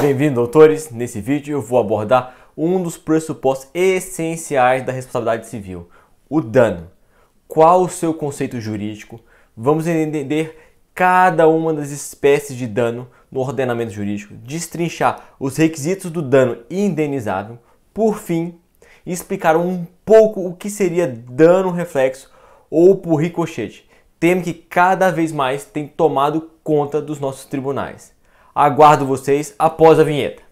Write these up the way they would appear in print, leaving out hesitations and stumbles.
Bem-vindo, doutores! Nesse vídeo eu vou abordar um dos pressupostos essenciais da responsabilidade civil, o dano. Qual o seu conceito jurídico? Vamos entender cada uma das espécies de dano no ordenamento jurídico, destrinchar os requisitos do dano indenizável, por fim, explicar um pouco o que seria dano reflexo ou por ricochete, tema que cada vez mais tem tomado conta dos nossos tribunais. Aguardo vocês após a vinheta.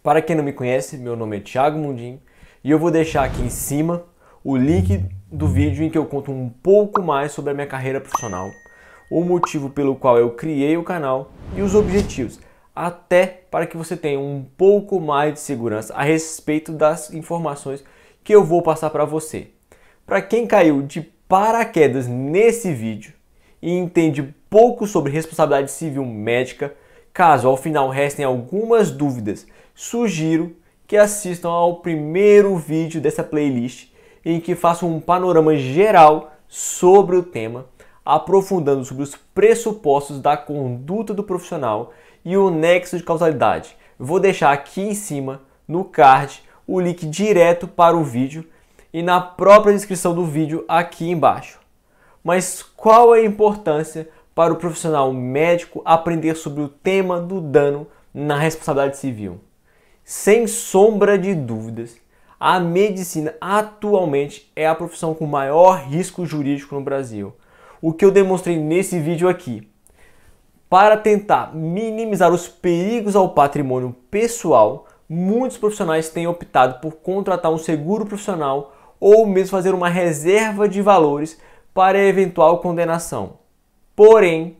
Para quem não me conhece, meu nome é Thiago Mundim e eu vou deixar aqui em cima o link do vídeo em que eu conto um pouco mais sobre a minha carreira profissional, o motivo pelo qual eu criei o canal e os objetivos, até para que você tenha um pouco mais de segurança a respeito das informações que eu vou passar para você. Para quem caiu de paraquedas nesse vídeo e entende pouco sobre responsabilidade civil médica, caso ao final restem algumas dúvidas, sugiro que assistam ao primeiro vídeo dessa playlist em que faço um panorama geral sobre o tema, aprofundando sobre os pressupostos da conduta do profissional e o nexo de causalidade. Vou deixar aqui em cima, no card, o link direto para o vídeo e na própria descrição do vídeo aqui embaixo. Mas qual a importância para o profissional médico aprender sobre o tema do dano na responsabilidade civil? Sem sombra de dúvidas, a medicina atualmente é a profissão com maior risco jurídico no Brasil. O que eu demonstrei nesse vídeo aqui. Para tentar minimizar os perigos ao patrimônio pessoal, muitos profissionais têm optado por contratar um seguro profissional ou mesmo fazer uma reserva de valores para eventual condenação. Porém,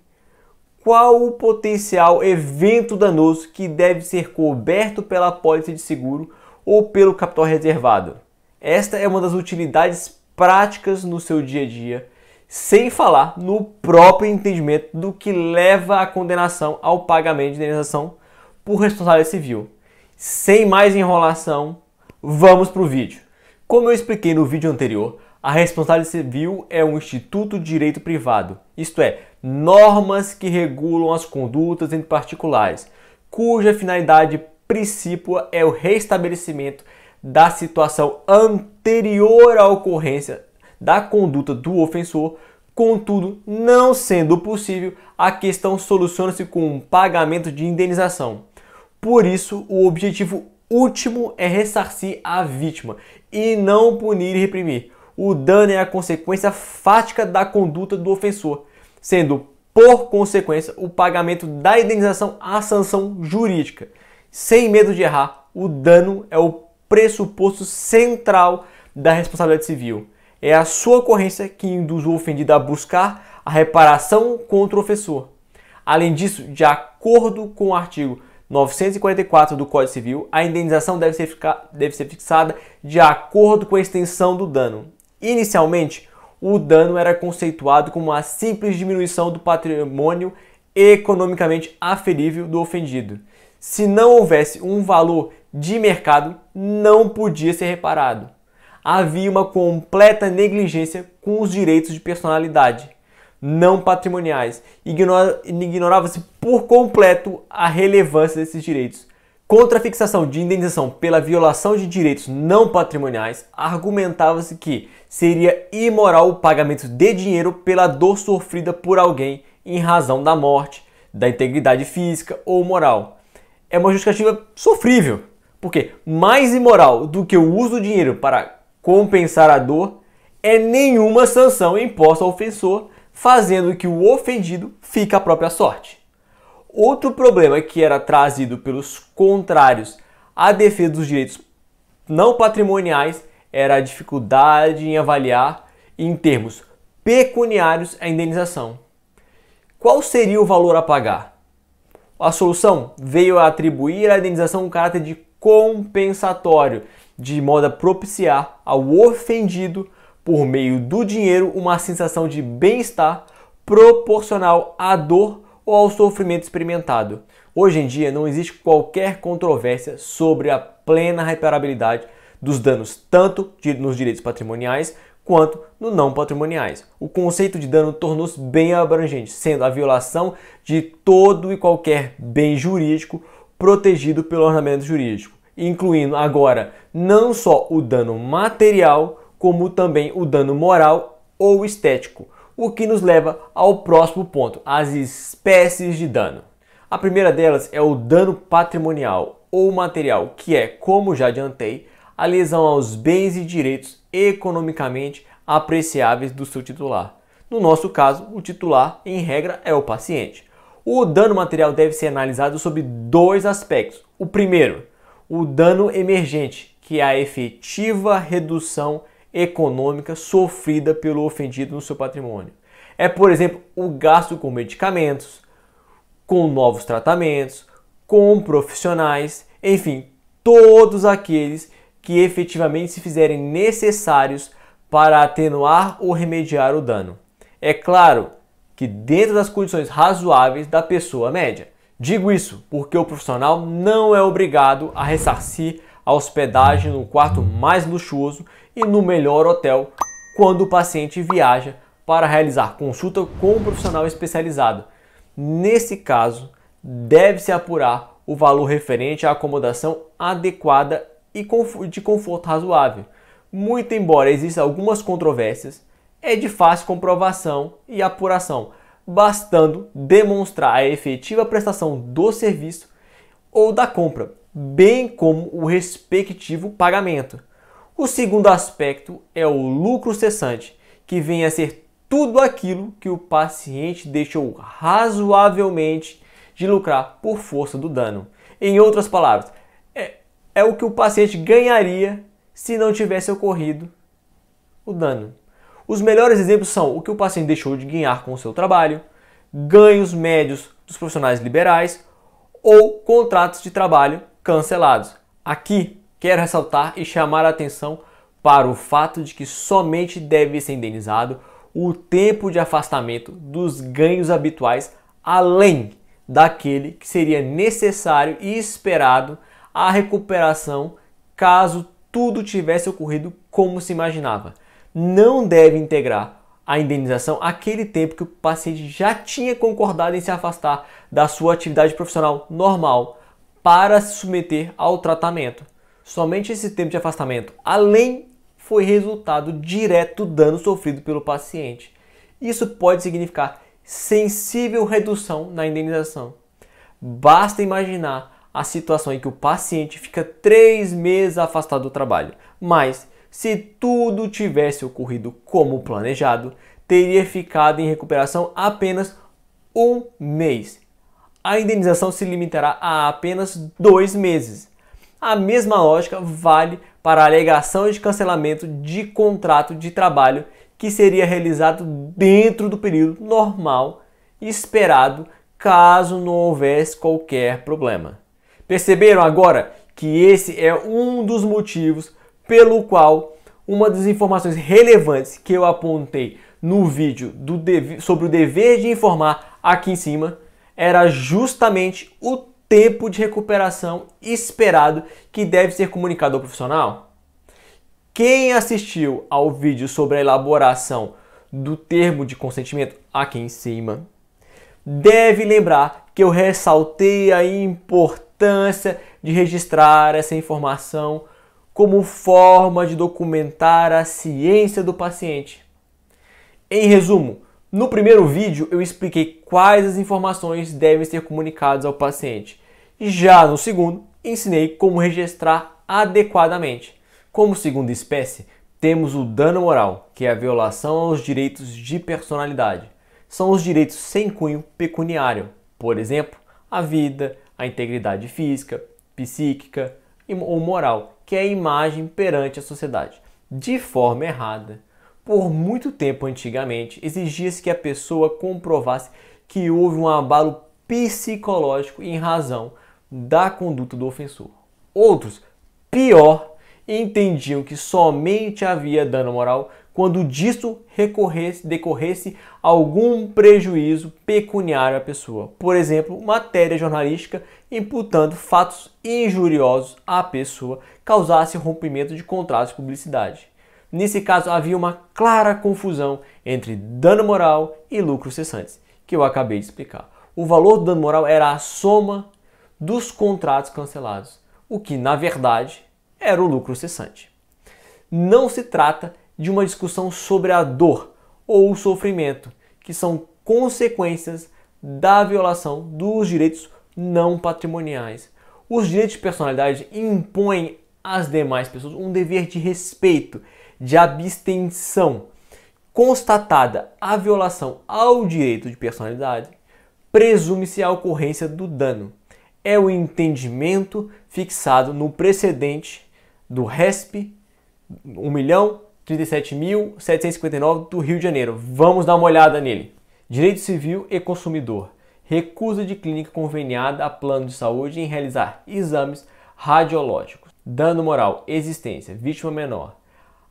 qual o potencial evento danoso que deve ser coberto pela apólice de seguro ou pelo capital reservado? Esta é uma das utilidades práticas no seu dia a dia, sem falar no próprio entendimento do que leva à condenação ao pagamento de indenização por responsabilidade civil. Sem mais enrolação, vamos para o vídeo. Como eu expliquei no vídeo anterior, a responsabilidade civil é um instituto de direito privado, isto é, normas que regulam as condutas entre particulares, cuja finalidade principal é o restabelecimento da situação anterior à ocorrência da conduta do ofensor. Contudo, não sendo possível, a questão soluciona-se com um pagamento de indenização. Por isso, o objetivo último é ressarcir a vítima e não punir e reprimir. O dano é a consequência fática da conduta do ofensor, sendo, por consequência, o pagamento da indenização a sanção jurídica. Sem medo de errar, o dano é o pressuposto central da responsabilidade civil. É a sua ocorrência que induz o ofendido a buscar a reparação contra o ofensor. Além disso, de acordo com o artigo 944 do Código Civil, a indenização deve ser fixada de acordo com a extensão do dano. Inicialmente, o dano era conceituado como uma simples diminuição do patrimônio economicamente aferível do ofendido. Se não houvesse um valor de mercado, não podia ser reparado. Havia uma completa negligência com os direitos de personalidade não patrimoniais. Ignorava-se por completo a relevância desses direitos. Contra a fixação de indenização pela violação de direitos não patrimoniais, argumentava-se que seria imoral o pagamento de dinheiro pela dor sofrida por alguém em razão da morte, da integridade física ou moral. É uma justificativa sofrível, porque mais imoral do que o uso do dinheiro para compensar a dor é nenhuma sanção imposta ao ofensor, fazendo que o ofendido fique à própria sorte. Outro problema que era trazido pelos contrários à defesa dos direitos não patrimoniais era a dificuldade em avaliar, em termos pecuniários, a indenização. Qual seria o valor a pagar? A solução veio a atribuir à indenização um caráter de compensatório, de modo a propiciar ao ofendido, por meio do dinheiro, uma sensação de bem-estar proporcional à dor ou ao sofrimento experimentado. Hoje em dia não existe qualquer controvérsia sobre a plena reparabilidade dos danos tanto nos direitos patrimoniais quanto no não patrimoniais. O conceito de dano tornou-se bem abrangente, sendo a violação de todo e qualquer bem jurídico protegido pelo ordenamento jurídico, incluindo agora não só o dano material, como também o dano moral ou estético, o que nos leva ao próximo ponto, as espécies de dano. A primeira delas é o dano patrimonial ou material, que é, como já adiantei, a lesão aos bens e direitos economicamente apreciáveis do seu titular. No nosso caso, o titular, em regra, é o paciente. O dano material deve ser analisado sob dois aspectos. O primeiro, o dano emergente, que é a efetiva redução econômica sofrida pelo ofendido no seu patrimônio. É, por exemplo, o gasto com medicamentos, com novos tratamentos, com profissionais, enfim, todos aqueles que efetivamente se fizerem necessários para atenuar ou remediar o dano. É claro que dentro das condições razoáveis da pessoa média. Digo isso porque o profissional não é obrigado a ressarcir a hospedagem no quarto mais luxuoso e no melhor hotel quando o paciente viaja para realizar consulta com um profissional especializado. Nesse caso, deve-se apurar o valor referente à acomodação adequada e de conforto razoável. Muito embora existam algumas controvérsias, é de fácil comprovação e apuração, bastando demonstrar a efetiva prestação do serviço ou da compra, bem como o respectivo pagamento. O segundo aspecto é o lucro cessante, que vem a ser tudo aquilo que o paciente deixou razoavelmente de lucrar por força do dano. Em outras palavras, é o que o paciente ganharia se não tivesse ocorrido o dano. Os melhores exemplos são o que o paciente deixou de ganhar com o seu trabalho, ganhos médios dos profissionais liberais ou contratos de trabalho cancelados. Aqui quero ressaltar e chamar a atenção para o fato de que somente deve ser indenizado o tempo de afastamento dos ganhos habituais, além daquele que seria necessário e esperado a recuperação caso tudo tivesse ocorrido como se imaginava. Não deve integrar a indenização aquele tempo que o paciente já tinha concordado em se afastar da sua atividade profissional normal para se submeter ao tratamento. Somente esse tempo de afastamento, além, foi resultado direto do dano sofrido pelo paciente. Isso pode significar sensível redução na indenização. Basta imaginar a situação em que o paciente fica 3 meses afastado do trabalho, mas se tudo tivesse ocorrido como planejado, teria ficado em recuperação apenas 1 mês. A indenização se limitará a apenas 2 meses. A mesma lógica vale para a alegação de cancelamento de contrato de trabalho que seria realizado dentro do período normal esperado caso não houvesse qualquer problema. Perceberam agora que esse é um dos motivos pelo qual uma das informações relevantes que eu apontei no vídeo sobre o dever de informar aqui em cima era justamente o tempo de recuperação esperado que deve ser comunicado ao profissional? Quem assistiu ao vídeo sobre a elaboração do termo de consentimento aqui em cima deve lembrar que eu ressaltei a importância de registrar essa informação como forma de documentar a ciência do paciente. Em resumo, no primeiro vídeo eu expliquei quais as informações devem ser comunicadas ao paciente. Já no segundo, ensinei como registrar adequadamente. Como segunda espécie, temos o dano moral, que é a violação aos direitos de personalidade. São os direitos sem cunho pecuniário, por exemplo, a vida, a integridade física, psíquica ou moral, que é a imagem perante a sociedade. De forma errada, por muito tempo antigamente, exigia-se que a pessoa comprovasse que houve um abalo psicológico em razão da conduta do ofensor. Outros, pior, entendiam que somente havia dano moral quando disto decorresse algum prejuízo pecuniário à pessoa. Por exemplo, matéria jornalística imputando fatos injuriosos à pessoa causasse rompimento de contratos de publicidade. Nesse caso, havia uma clara confusão entre dano moral e lucros cessantes, que eu acabei de explicar. O valor do dano moral era a soma dos contratos cancelados, o que, na verdade, era o lucro cessante. Não se trata de uma discussão sobre a dor ou o sofrimento, que são consequências da violação dos direitos não patrimoniais. Os direitos de personalidade impõem às demais pessoas um dever de respeito, de abstenção. Constatada a violação ao direito de personalidade, presume-se a ocorrência do dano. É o entendimento fixado no precedente do RESP 1.037.759 do Rio de Janeiro. Vamos dar uma olhada nele. Direito civil e consumidor. Recusa de clínica conveniada a plano de saúde em realizar exames radiológicos. Dano moral, existência, vítima menor.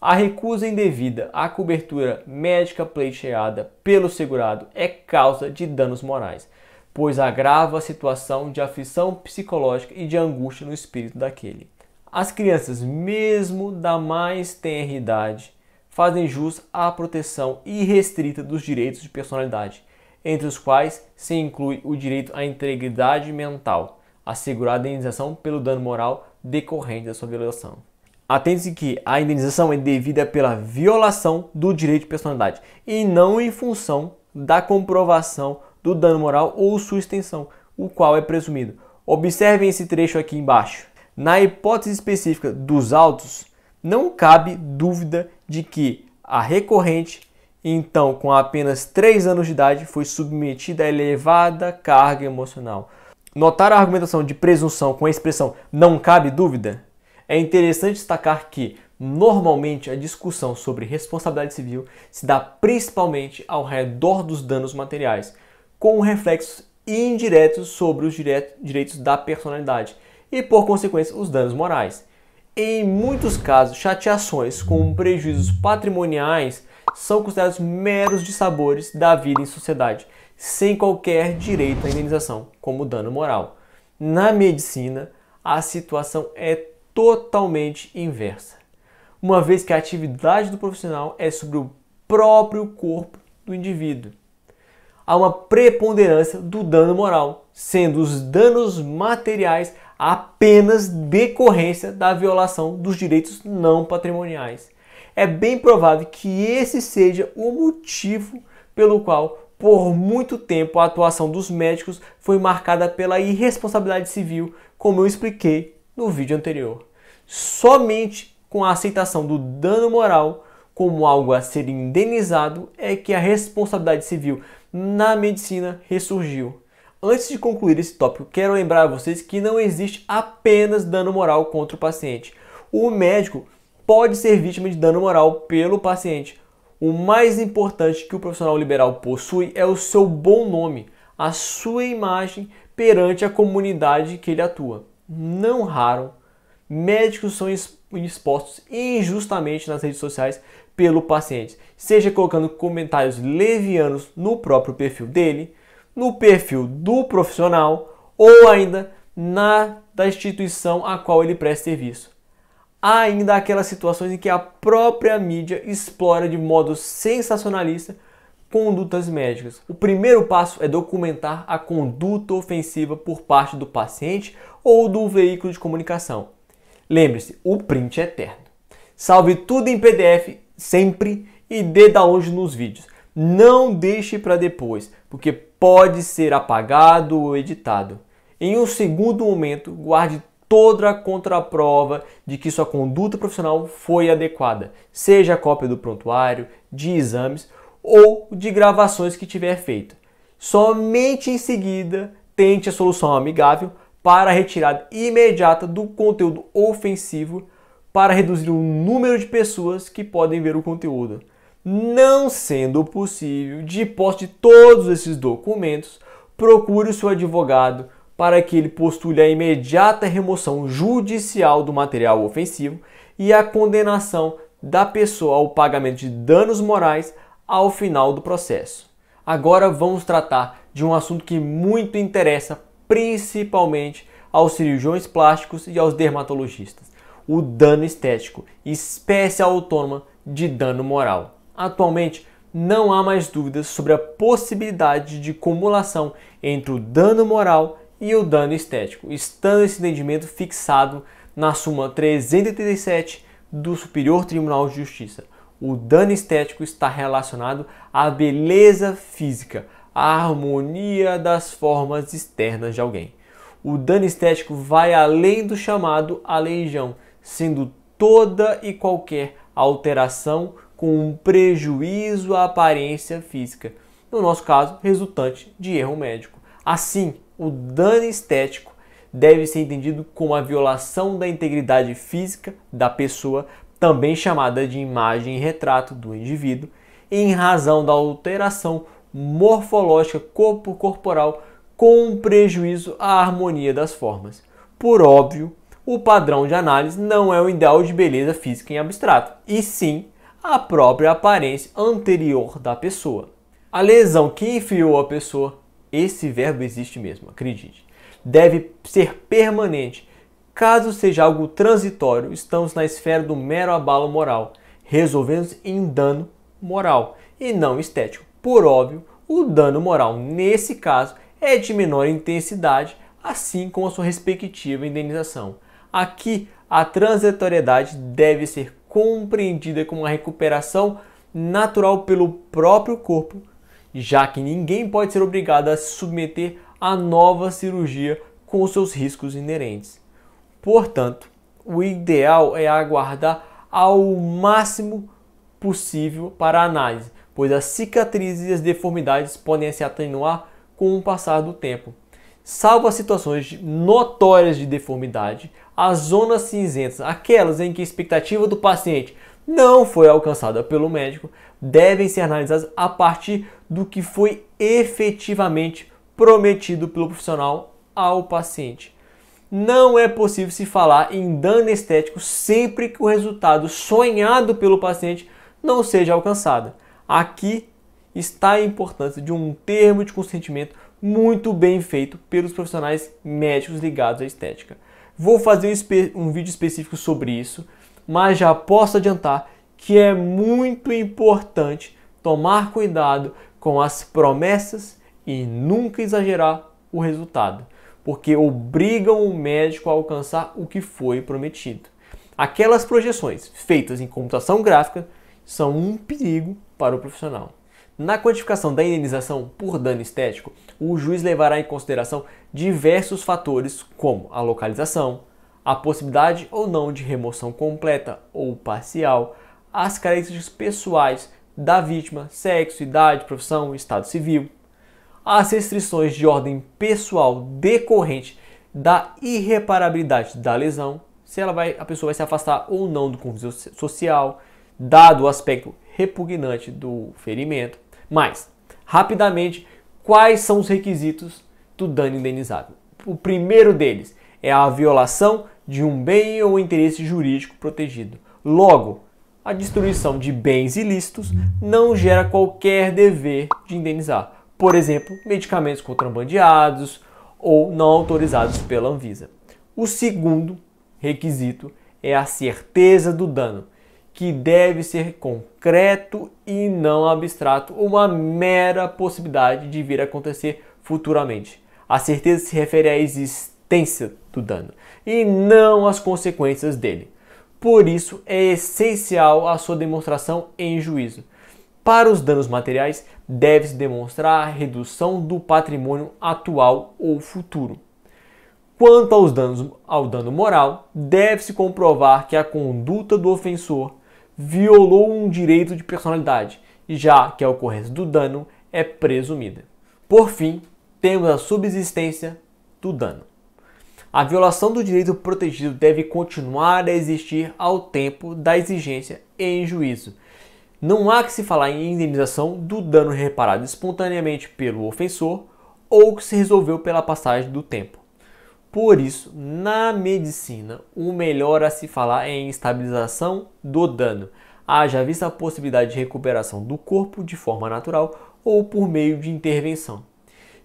A recusa indevida à cobertura médica pleiteada pelo segurado é causa de danos morais, pois agrava a situação de aflição psicológica e de angústia no espírito daquele. As crianças, mesmo da mais tenra idade, fazem jus à proteção irrestrita dos direitos de personalidade, entre os quais se inclui o direito à integridade mental, assegurada a indenização pelo dano moral decorrente da sua violação. Atente-se que a indenização é devida pela violação do direito de personalidade e não em função da comprovação do dano moral ou sua extensão, o qual é presumido. Observem esse trecho aqui embaixo. Na hipótese específica dos autos, não cabe dúvida de que a recorrente, então com apenas 3 anos de idade, foi submetida a elevada carga emocional. Notar a argumentação de presunção com a expressão não cabe dúvida? É interessante destacar que, normalmente, a discussão sobre responsabilidade civil se dá principalmente ao redor dos danos materiais, com reflexos indiretos sobre os direitos da personalidade e, por consequência, os danos morais. Em muitos casos, chateações com prejuízos patrimoniais são considerados meros dissabores da vida em sociedade, sem qualquer direito à indenização, como dano moral. Na medicina, a situação é totalmente inversa, uma vez que a atividade do profissional é sobre o próprio corpo do indivíduo. Há uma preponderância do dano moral, sendo os danos materiais apenas decorrência da violação dos direitos não patrimoniais. É bem provável que esse seja o motivo pelo qual, por muito tempo, a atuação dos médicos foi marcada pela irresponsabilidade civil, como eu expliquei no vídeo anterior. Somente com a aceitação do dano moral como algo a ser indenizado é que a responsabilidade civil na medicina ressurgiu. Antes de concluir esse tópico, quero lembrar a vocês que não existe apenas dano moral contra o paciente. O médico pode ser vítima de dano moral pelo paciente. O mais importante que o profissional liberal possui é o seu bom nome, a sua imagem perante a comunidade que ele atua. Não raro, médicos são expostos injustamente nas redes sociais pelo paciente, seja colocando comentários levianos no próprio perfil dele, no perfil do profissional ou ainda da instituição a qual ele presta serviço. Há ainda aquelas situações em que a própria mídia explora de modo sensacionalista condutas médicas. O primeiro passo é documentar a conduta ofensiva por parte do paciente ou do veículo de comunicação. Lembre-se, o print é eterno. Salve tudo em PDF sempre e dê download nos vídeos. Não deixe para depois, porque pode ser apagado ou editado. Em um segundo momento, guarde toda a contraprova de que sua conduta profissional foi adequada, seja a cópia do prontuário, de exames ou de gravações que tiver feito. Somente em seguida, tente a solução amigável para a retirada imediata do conteúdo ofensivo para reduzir o número de pessoas que podem ver o conteúdo. Não sendo possível, de posse de todos esses documentos, procure o seu advogado para que ele postule a imediata remoção judicial do material ofensivo e a condenação da pessoa ao pagamento de danos morais ao final do processo. Agora vamos tratar de um assunto que muito interessa principalmente aos cirurgiões plásticos e aos dermatologistas: o dano estético, espécie autônoma de dano moral. Atualmente, não há mais dúvidas sobre a possibilidade de cumulação entre o dano moral e o dano estético, estando esse entendimento fixado na súmula 337 do Superior Tribunal de Justiça. O dano estético está relacionado à beleza física, à harmonia das formas externas de alguém. O dano estético vai além do chamado aleijão, sendo toda e qualquer alteração com um prejuízo à aparência física, no nosso caso, resultante de erro médico. Assim, o dano estético deve ser entendido como a violação da integridade física da pessoa, também chamada de imagem e retrato do indivíduo, em razão da alteração morfológica corporal com prejuízo à harmonia das formas. Por óbvio, o padrão de análise não é o ideal de beleza física em abstrato, e sim a própria aparência anterior da pessoa. A lesão que enfiou a pessoa, esse verbo existe mesmo, acredite, deve ser permanente. Caso seja algo transitório, estamos na esfera do mero abalo moral, resolvendo em dano moral e não estético. Por óbvio, o dano moral, nesse caso, é de menor intensidade, assim como a sua respectiva indenização. Aqui, a transitoriedade deve ser compreendida como uma recuperação natural pelo próprio corpo, já que ninguém pode ser obrigado a se submeter a nova cirurgia com os seus riscos inerentes. Portanto, o ideal é aguardar ao máximo possível para a análise, pois as cicatrizes e as deformidades podem se atenuar com o passar do tempo. Salvo as situações notórias de deformidade, as zonas cinzentas, aquelas em que a expectativa do paciente não foi alcançada pelo médico, devem ser analisadas a partir do que foi efetivamente prometido pelo profissional ao paciente. Não é possível se falar em dano estético sempre que o resultado sonhado pelo paciente não seja alcançado. Aqui está a importância de um termo de consentimento muito bem feito pelos profissionais médicos ligados à estética. Vou fazer um vídeo específico sobre isso, mas já posso adiantar que é muito importante tomar cuidado com as promessas e nunca exagerar o resultado, porque obrigam o médico a alcançar o que foi prometido. Aquelas projeções feitas em computação gráfica são um perigo para o profissional. Na quantificação da indenização por dano estético, o juiz levará em consideração diversos fatores como a localização, a possibilidade ou não de remoção completa ou parcial, as características pessoais da vítima, sexo, idade, profissão, estado civil, as restrições de ordem pessoal decorrente da irreparabilidade da lesão, se a pessoa vai se afastar ou não do convívio social, dado o aspecto repugnante do ferimento. Mas, rapidamente, quais são os requisitos do dano indenizável? O primeiro deles é a violação de um bem ou interesse jurídico protegido. Logo, a destruição de bens ilícitos não gera qualquer dever de indenizar. Por exemplo, medicamentos contrabandeados ou não autorizados pela Anvisa. O segundo requisito é a certeza do dano, que deve ser concreto e não abstrato, uma mera possibilidade de vir a acontecer futuramente. A certeza se refere à existência do dano e não às consequências dele. Por isso, é essencial a sua demonstração em juízo. Para os danos materiais, deve-se demonstrar a redução do patrimônio atual ou futuro. Quanto ao dano moral, deve-se comprovar que a conduta do ofensor violou um direito de personalidade, já que a ocorrência do dano é presumida. Por fim, temos a subsistência do dano. A violação do direito protegido deve continuar a existir ao tempo da exigência em juízo. Não há que se falar em indenização do dano reparado espontaneamente pelo ofensor ou que se resolveu pela passagem do tempo. Por isso, na medicina, o melhor a se falar é em estabilização do dano, haja vista a possibilidade de recuperação do corpo de forma natural ou por meio de intervenção.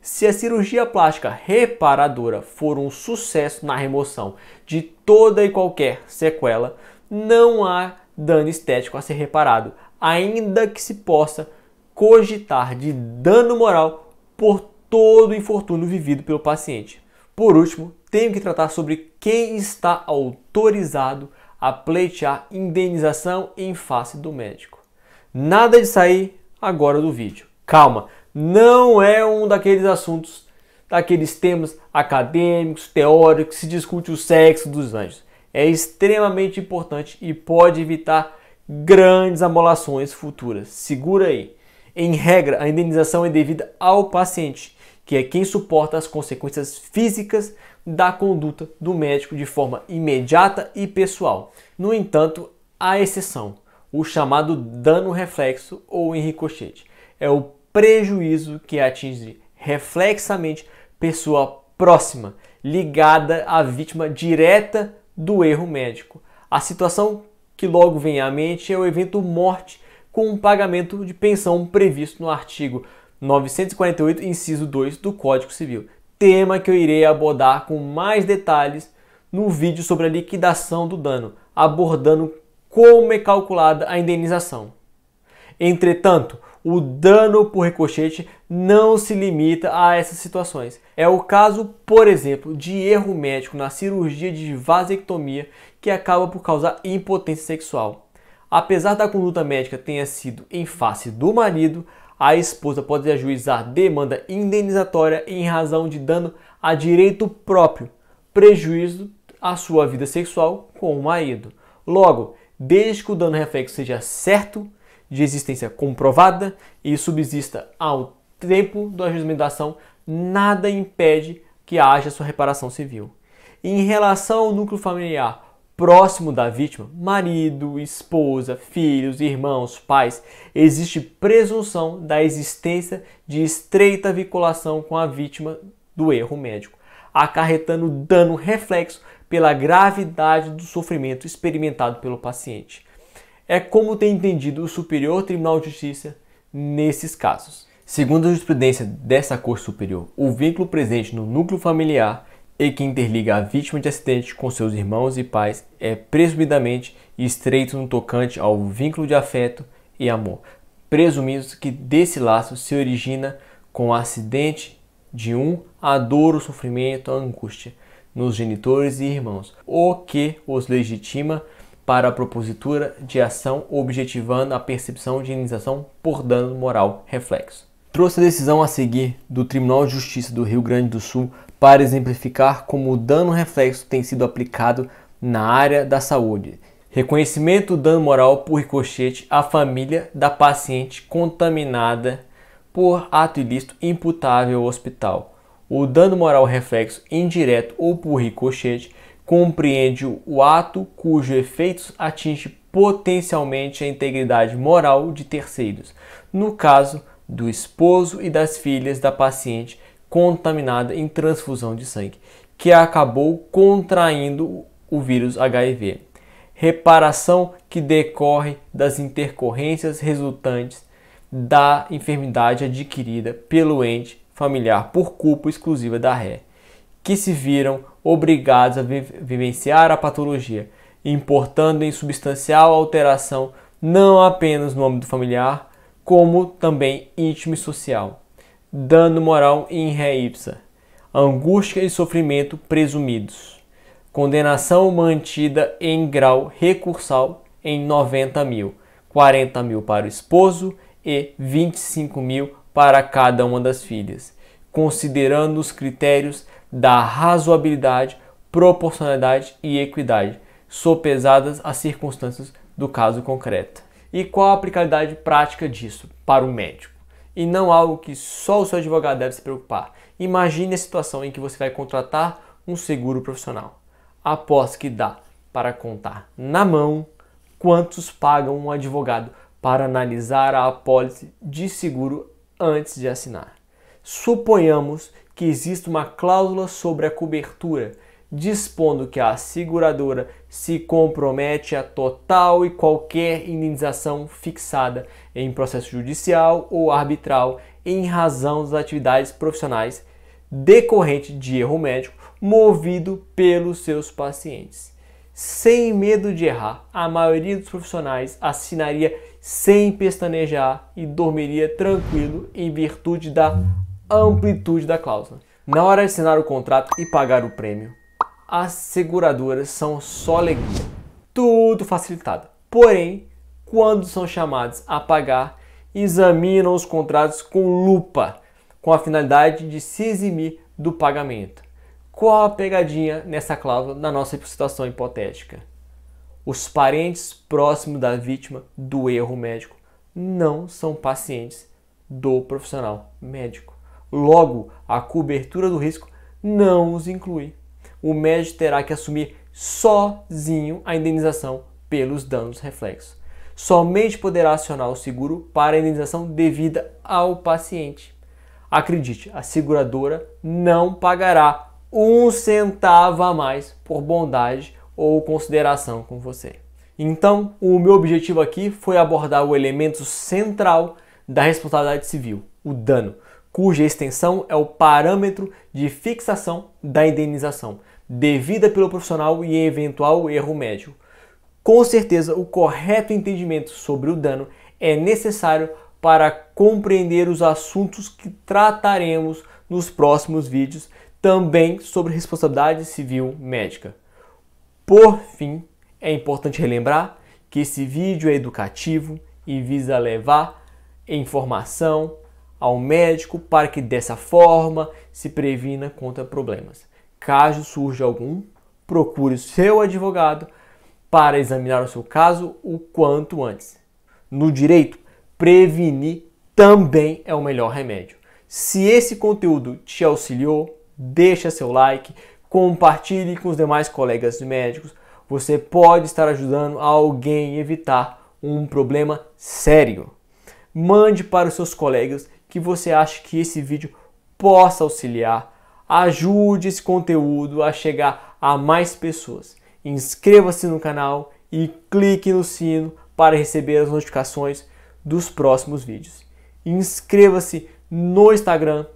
Se a cirurgia plástica reparadora for um sucesso na remoção de toda e qualquer sequela, não há dano estético a ser reparado, ainda que se possa cogitar de dano moral por todo o infortúnio vivido pelo paciente. Por último, tenho que tratar sobre quem está autorizado a pleitear indenização em face do médico. Nada de sair agora do vídeo. Calma, não é um daqueles assuntos, daqueles temas acadêmicos, teóricos, que se discute o sexo dos anjos. É extremamente importante e pode evitar grandes amolações futuras. Segura aí. Em regra, a indenização é devida ao paciente, que é quem suporta as consequências físicas da conduta do médico de forma imediata e pessoal. No entanto, há exceção, o chamado dano reflexo ou em ricochete. É o prejuízo que atinge reflexamente pessoa próxima, ligada à vítima direta do erro médico. A situação que logo vem à mente é o evento morte com um pagamento de pensão previsto no artigo 948, inciso 2 do Código Civil, tema que eu irei abordar com mais detalhes no vídeo sobre a liquidação do dano, abordando como é calculada a indenização. Entretanto, o dano por ricochete não se limita a essas situações. É o caso, por exemplo, de erro médico na cirurgia de vasectomia que acaba por causar impotência sexual. Apesar da conduta médica tenha sido em face do marido, a esposa pode ajuizar demanda indenizatória em razão de dano a direito próprio, prejuízo à sua vida sexual com o marido. Logo, desde que o dano reflexo seja certo, de existência comprovada e subsista ao tempo do ajuizamento da ação, nada impede que haja sua reparação civil. Em relação ao núcleo familiar próximo da vítima, marido, esposa, filhos, irmãos, pais, existe presunção da existência de estreita vinculação com a vítima do erro médico, acarretando dano reflexo pela gravidade do sofrimento experimentado pelo paciente. É como tem entendido o Superior Tribunal de Justiça nesses casos. Segundo a jurisprudência dessa Corte Superior, o vínculo presente no núcleo familiar e que interliga a vítima de acidente com seus irmãos e pais é presumidamente estreito no tocante ao vínculo de afeto e amor, presumindo que desse laço se origina com o acidente de a dor, o sofrimento, a angústia nos genitores e irmãos, o que os legitima para a propositura de ação objetivando a percepção de indenização por dano moral reflexo. Trouxe a decisão a seguir do Tribunal de Justiça do Rio Grande do Sul para exemplificar como o dano reflexo tem sido aplicado na área da saúde. Reconhecimento do dano moral por ricochete à família da paciente contaminada por ato ilícito imputável ao hospital. O dano moral reflexo indireto ou por ricochete compreende o ato cujo efeito atinge potencialmente a integridade moral de terceiros, no caso do esposo e das filhas da paciente contaminada em transfusão de sangue, que acabou contraindo o vírus HIV. Reparação que decorre das intercorrências resultantes da enfermidade adquirida pelo ente familiar por culpa exclusiva da ré, que se viram obrigados a vivenciar a patologia, importando em substancial alteração não apenas no âmbito familiar, como também íntimo e social. Dano moral in re ipsa, angústia e sofrimento presumidos. Condenação mantida em grau recursal em 90 mil, 40 mil para o esposo e 25 mil para cada uma das filhas, considerando os critérios da razoabilidade, proporcionalidade e equidade, sopesadas as circunstâncias do caso concreto. E qual a aplicabilidade prática disso para o médico? E não algo que só o seu advogado deve se preocupar. Imagine a situação em que você vai contratar um seguro profissional. Aposto que dá para contar na mão quantos pagam um advogado para analisar a apólice de seguro antes de assinar. Suponhamos que exista uma cláusula sobre a cobertura, dispondo que a seguradora se compromete a total e qualquer indenização fixada em processo judicial ou arbitral em razão das atividades profissionais decorrente de erro médico movido pelos seus pacientes. Sem medo de errar, a maioria dos profissionais assinaria sem pestanejar e dormiria tranquilo em virtude da amplitude da cláusula. Na hora de assinar o contrato e pagar o prêmio, as seguradoras são só alegria, tudo facilitado. Porém, quando são chamados a pagar, examinam os contratos com lupa, com a finalidade de se eximir do pagamento. Qual a pegadinha nessa cláusula na nossa situação hipotética? Os parentes próximos da vítima do erro médico não são pacientes do profissional médico. Logo, a cobertura do risco não os inclui. O médico terá que assumir sozinho a indenização pelos danos reflexos. Somente poderá acionar o seguro para a indenização devida ao paciente. Acredite, a seguradora não pagará um centavo a mais por bondade ou consideração com você. Então, o meu objetivo aqui foi abordar o elemento central da responsabilidade civil, o dano, cuja extensão é o parâmetro de fixação da indenização, devida pelo profissional e eventual erro médico. Com certeza, o correto entendimento sobre o dano é necessário para compreender os assuntos que trataremos nos próximos vídeos, também sobre responsabilidade civil médica. Por fim, é importante relembrar que esse vídeo é educativo e visa levar informação ao médico para que dessa forma se previna contra problemas. Caso surja algum, procure o seu advogado para examinar o seu caso o quanto antes. No direito, prevenir também é o melhor remédio. Se esse conteúdo te auxiliou, deixa seu like, compartilhe com os demais colegas médicos. Você pode estar ajudando alguém a evitar um problema sério. Mande para os seus colegas que você acha que esse vídeo possa auxiliar. Ajude esse conteúdo a chegar a mais pessoas. Inscreva-se no canal e clique no sino para receber as notificações dos próximos vídeos. Inscreva-se no Instagram.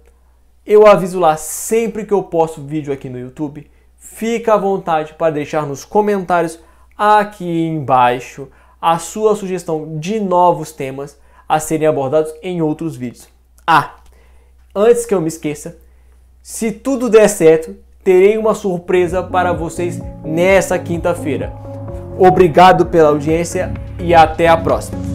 Eu aviso lá sempre que eu posto vídeo aqui no YouTube. Fica à vontade para deixar nos comentários aqui embaixo a sua sugestão de novos temas a serem abordados em outros vídeos. Antes que eu me esqueça, se tudo der certo, terei uma surpresa para vocês nessa quinta-feira. Obrigado pela audiência e até a próxima.